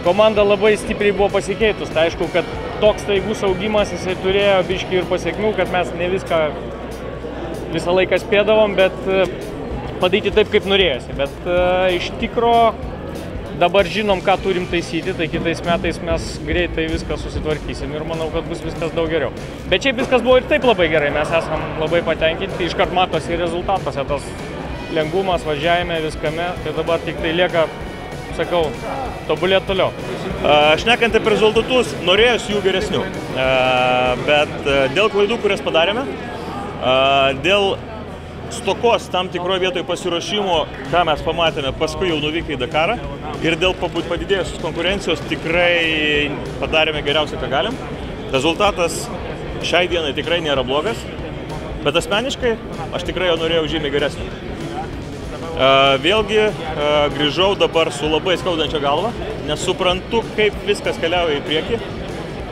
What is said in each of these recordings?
Komanda labai stipriai buvo pasikeitus. Tai aišku, kad toks staigus augimas jisai turėjo biškį ir pasiekmių, kad mes ne visą laiką spėdavom, bet padaryti taip, kaip norėjosi. Bet iš tikro dabar žinom, ką turim taisyti, tai kitais metais mes greitai viską susitvarkysim ir manau, kad bus viskas daug geriau. Bet šiaip viskas buvo ir taip labai gerai, mes esam labai patenkinti, iškart matosi rezultatuose tas lengvumas, važiavime, viskame, tai dabar tik tai lieka, sakau, tobulėti toliau. Šnekant apie rezultatus, norėjusi jų geresnių, bet dėl klaidų, kurias padarėme, dėl stokos tam tikroje vietoje pasiruošimo, ką mes pamatėme, paskui jau nuvykę į Dakarą, ir dėl padidėjusios konkurencijos tikrai padarėme geriausiai, ką galim. Rezultatas šiai dienai tikrai nėra blogas, bet asmeniškai aš tikrai jo norėjau žymiai geresnį. Vėlgi grįžau dabar su labai skaudančia galva, nes suprantu, kaip viskas keliauja į priekį.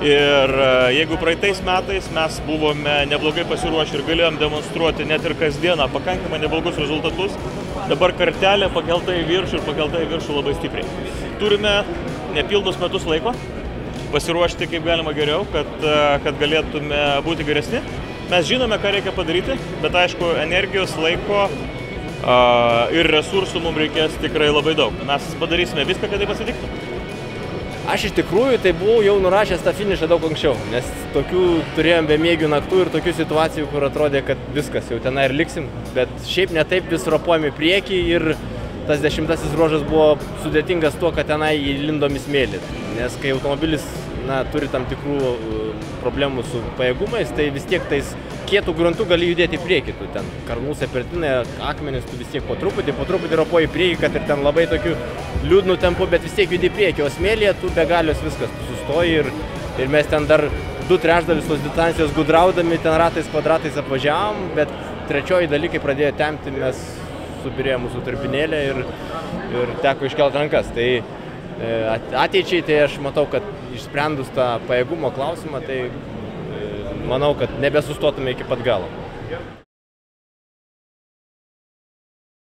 Ir jeigu praeitais metais mes buvome neblogai pasiruošę ir galėjom demonstruoti net ir kasdieną pakankamai neblogus rezultatus, dabar kartelė pakelta į viršų ir pakelta į viršų labai stipriai. Turime nepilnus metus laiko pasiruošti kaip galima geriau, kad galėtume būti geresni. Mes žinome, ką reikia padaryti, bet aišku, energijos, laiko ir resursų mums reikės tikrai labai daug. Mes padarysime viską, kad tai pasitiktų. Aš iš tikrųjų tai buvau jau nurašęs tą finišą daug anksčiau, nes tokių turėjom bemiegių naktų ir tokių situacijų, kur atrodė, kad viskas, jau tenai ir liksim. Bet šiaip ne taip vis ropuojam į priekį ir tas 10. ruožas buvo sudėtingas tuo, kad tenai įlindom į smėlį. Nes kai automobilis turi tam tikrų problemų su pajėgumais, tai vis tiek tais kietų gruntų gali judėti į priekį. Tu ten karnų sepertinai, akmenis, tu vis tiek po truputį ropuoji į priekį, kad ir ten labai tokių liūdnų tempų, bet vis tiek judi į priekį. O smėlyje tu be galios viskas, tu sustoji ir mes ten dar 2/3 tos distancijos gudraudami, ten ratais kvadratais apvažiavom, bet trečioji daly, kai pradėjo tempti, mes subirėjo mūsų turbinėlę ir teko iškelti rankas. Tai ateičiai tai aš matau, kad išsprendus tą pajėgumo klausimą, tai manau, kad nebesustotume iki pat galo.